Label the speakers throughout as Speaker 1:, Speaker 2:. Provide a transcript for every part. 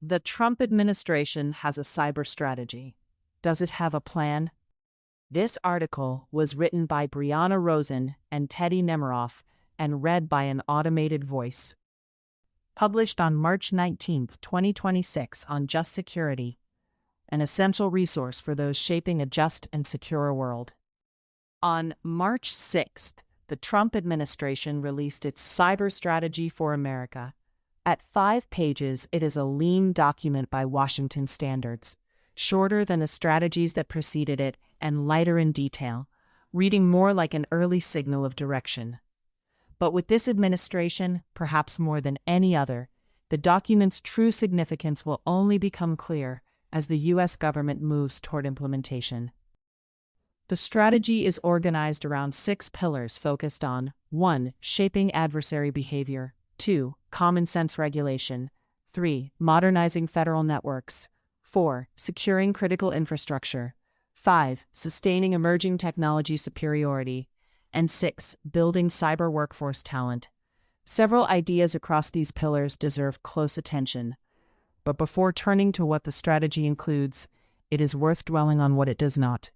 Speaker 1: The Trump administration has a cyber strategy. Does it have a plan? This article was written by Brianna Rosen and Teddy Nemeroff and read by an automated voice. Published on March 19, 2026 on Just Security, an essential resource for those shaping a just and secure world. On March 6th, the Trump administration released its Cyber Strategy for America. At 5 pages, it is a lean document by Washington standards, shorter than the strategies that preceded it and lighter in detail, reading more like an early signal of direction. But with this administration, perhaps more than any other, the document's true significance will only become clear as the U.S. government moves toward implementation. The strategy is organized around 6 pillars focused on 1. Shaping adversary behavior, 2. Common sense regulation, 3. Modernizing federal networks, 4. Securing critical infrastructure, 5. Sustaining emerging technology superiority, and 6. Building cyber workforce talent. Several ideas across these pillars deserve close attention. But before turning to what the strategy includes, it is worth dwelling on what it does not.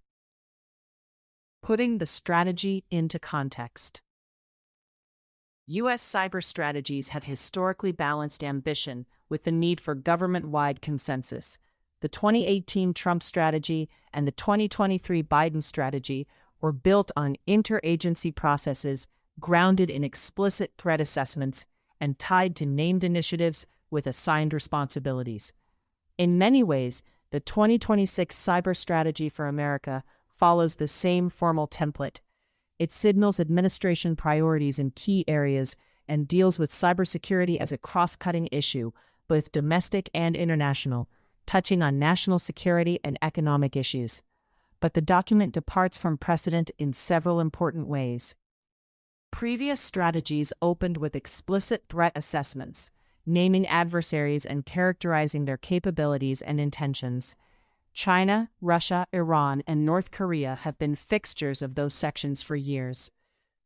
Speaker 1: Putting the strategy into context. U.S. cyber strategies have historically balanced ambition with the need for government-wide consensus. The 2018 Trump strategy and the 2023 Biden strategy were built on interagency processes grounded in explicit threat assessments and tied to named initiatives with assigned responsibilities. In many ways, the 2026 Cyber Strategy for America follows the same formal template. It signals administration priorities in key areas and deals with cybersecurity as a cross-cutting issue, both domestic and international, touching on national security and economic issues. But the document departs from precedent in several important ways. Previous strategies opened with explicit threat assessments, naming adversaries and characterizing their capabilities and intentions. China, Russia, Iran, and North Korea have been fixtures of those sections for years.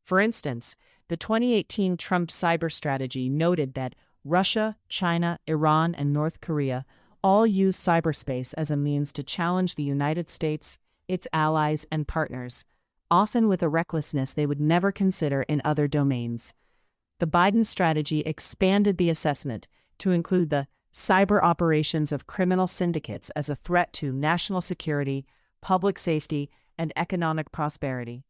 Speaker 1: For instance, the 2018 Trump cyber strategy noted that Russia, China, Iran, and North Korea all use cyberspace as a means to challenge the United States, its allies, and partners, often with a recklessness they would never consider in other domains. The Biden strategy expanded the assessment to include the cyber operations of criminal syndicates as a threat to national security, public safety, and economic prosperity.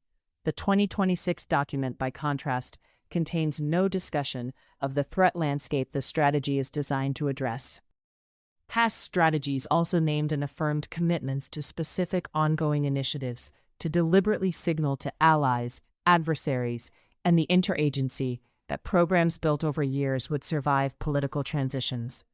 Speaker 1: The 2026 document, by contrast, contains no discussion of the threat landscape the strategy is designed to address. Past strategies also named and affirmed commitments to specific ongoing initiatives to deliberately signal to allies, adversaries, and the interagency that programs built over years would survive political transitions.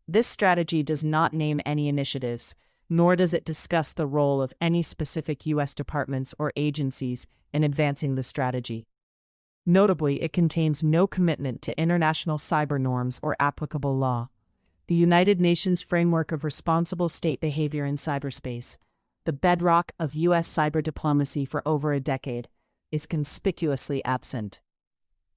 Speaker 1: This strategy does not name any initiatives, nor does it discuss the role of any specific U.S. departments or agencies in advancing the strategy. Notably, it contains no commitment to international cyber norms or applicable law. The United Nations Framework of Responsible State Behavior in Cyberspace, the bedrock of U.S. cyber diplomacy for over a decade, is conspicuously absent.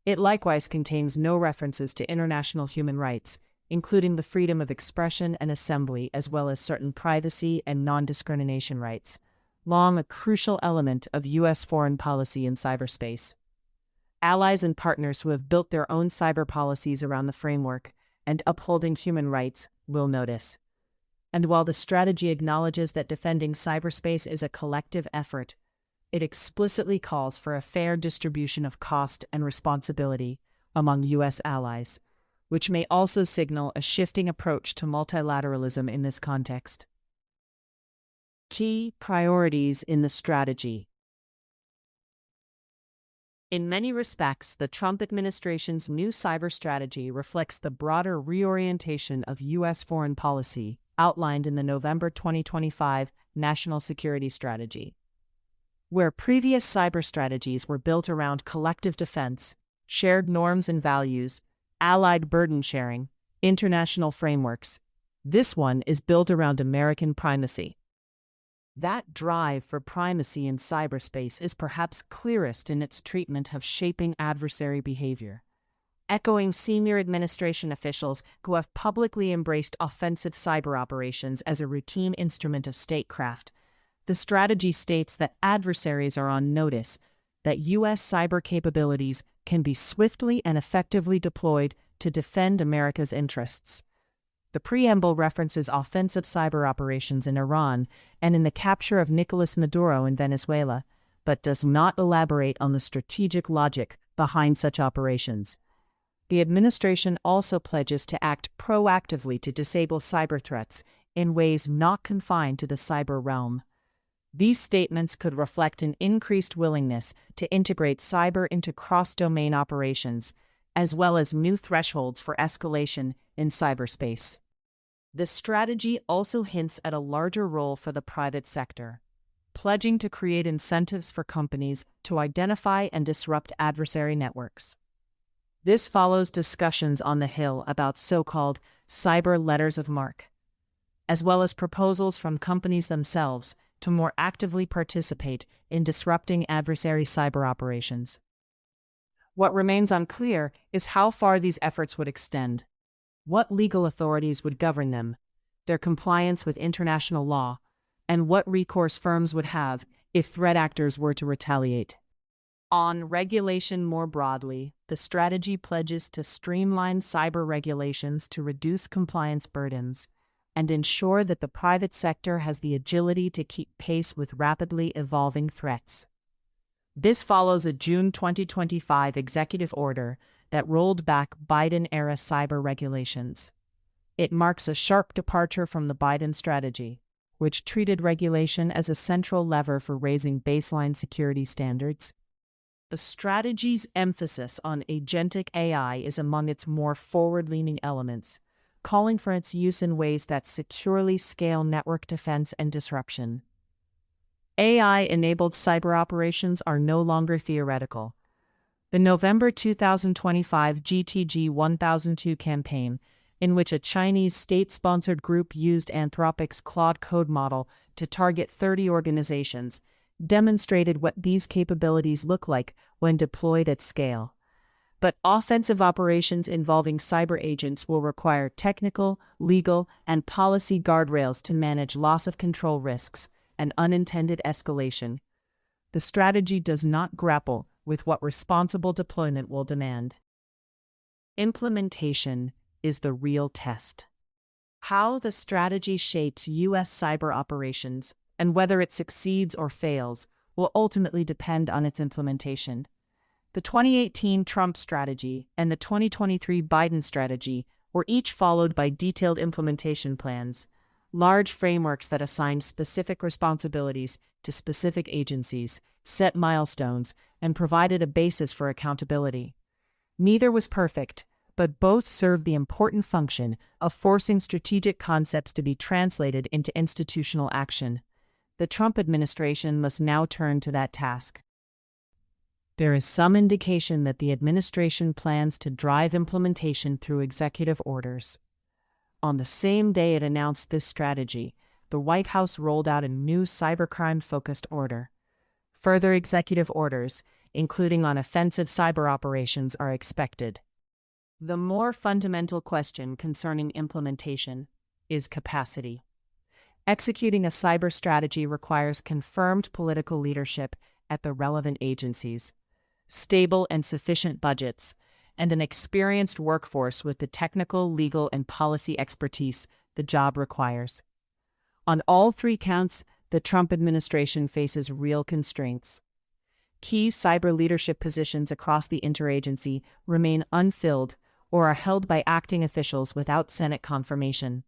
Speaker 1: It likewise contains no references to international human rights, including the freedom of expression and assembly, as well as certain privacy and non-discrimination rights, long a crucial element of U.S. foreign policy in cyberspace. Allies and partners who have built their own cyber policies around the framework and upholding human rights will notice. And while the strategy acknowledges that defending cyberspace is a collective effort, it explicitly calls for a fair distribution of cost and responsibility among U.S. allies, which may also signal a shifting approach to multilateralism in this context. Key priorities in the strategy. In many respects, the Trump administration's new cyber strategy reflects the broader reorientation of U.S. foreign policy outlined in the November 2025 National Security Strategy. Where previous cyber strategies were built around collective defense, shared norms and values, allied burden sharing, international frameworks, this one is built around American primacy. That drive for primacy in cyberspace is perhaps clearest in its treatment of shaping adversary behavior. echoing senior administration officials who have publicly embraced offensive cyber operations as a routine instrument of statecraft. The strategy states that adversaries are on notice, that U.S. cyber capabilities can be swiftly and effectively deployed to defend America's interests. The preamble references offensive cyber operations in Iran and in the capture of Nicolas Maduro in Venezuela, but does not elaborate on the strategic logic behind such operations. The administration also pledges to act proactively to disable cyber threats in ways not confined to the cyber realm. These statements could reflect an increased willingness to integrate cyber into cross-domain operations, as well as new thresholds for escalation in cyberspace. The strategy also hints at a larger role for the private sector, pledging to create incentives for companies to identify and disrupt adversary networks. This follows discussions on the Hill about so-called cyber letters of marque, as well as proposals from companies themselves to more actively participate in disrupting adversary cyber operations. What remains unclear is how far these efforts would extend, what legal authorities would govern them, their compliance with international law, and what recourse firms would have if threat actors were to retaliate. On regulation more broadly, the strategy pledges to streamline cyber regulations to reduce compliance burdens and ensure that the private sector has the agility to keep pace with rapidly evolving threats. This follows a June 2025 executive order that rolled back Biden-era cyber regulations. It marks a sharp departure from the Biden strategy, which treated regulation as a central lever for raising baseline security standards. The strategy's emphasis on agentic AI is among its more forward-leaning elements, calling for its use in ways that securely scale network defense and disruption. AI-enabled cyber operations are no longer theoretical. The November 2025 GTG 1002 campaign, in which a Chinese state-sponsored group used Anthropic's Claude Code model to target 30 organizations, demonstrated what these capabilities look like when deployed at scale. But offensive operations involving cyber agents will require technical, legal, and policy guardrails to manage loss of control risks and unintended escalation. The strategy does not grapple with what responsible deployment will demand. Implementation is the real test. How the strategy shapes U.S. cyber operations and whether it succeeds or fails will ultimately depend on its implementation. The 2018 Trump strategy and the 2023 Biden strategy were each followed by detailed implementation plans, large frameworks that assigned specific responsibilities to specific agencies, set milestones, and provided a basis for accountability. Neither was perfect, but both served the important function of forcing strategic concepts to be translated into institutional action. The Trump administration must now turn to that task. There is some indication that the administration plans to drive implementation through executive orders. On the same day it announced this strategy, the White House rolled out a new cybercrime-focused order. Further executive orders, including on offensive cyber operations, are expected. The more fundamental question concerning implementation is capacity. Executing a cyber strategy requires confirmed political leadership at the relevant agencies, stable and sufficient budgets, and an experienced workforce with the technical, legal, and policy expertise the job requires. On all three counts, the Trump administration faces real constraints. Key cyber leadership positions across the interagency remain unfilled or are held by acting officials without Senate confirmation.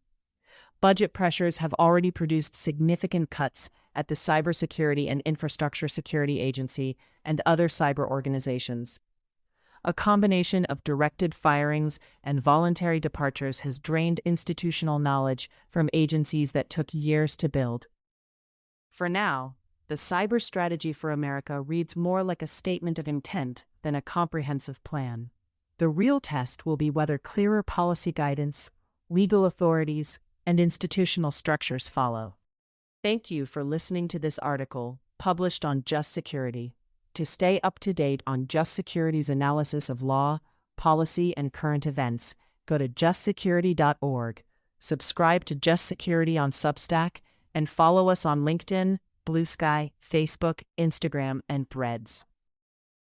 Speaker 1: Budget pressures have already produced significant cuts at the Cybersecurity and Infrastructure Security Agency and other cyber organizations. A combination of directed firings and voluntary departures has drained institutional knowledge from agencies that took years to build. For now, the cyber strategy for America reads more like a statement of intent than a comprehensive plan. The real test will be whether clearer policy guidance, legal authorities, and institutional structures follow. Thank you for listening to this article, published on Just Security. To stay up to date on Just Security's analysis of law, policy, and current events, go to justsecurity.org, subscribe to Just Security on Substack, and follow us on LinkedIn, Blue Sky, Facebook, Instagram, and Threads.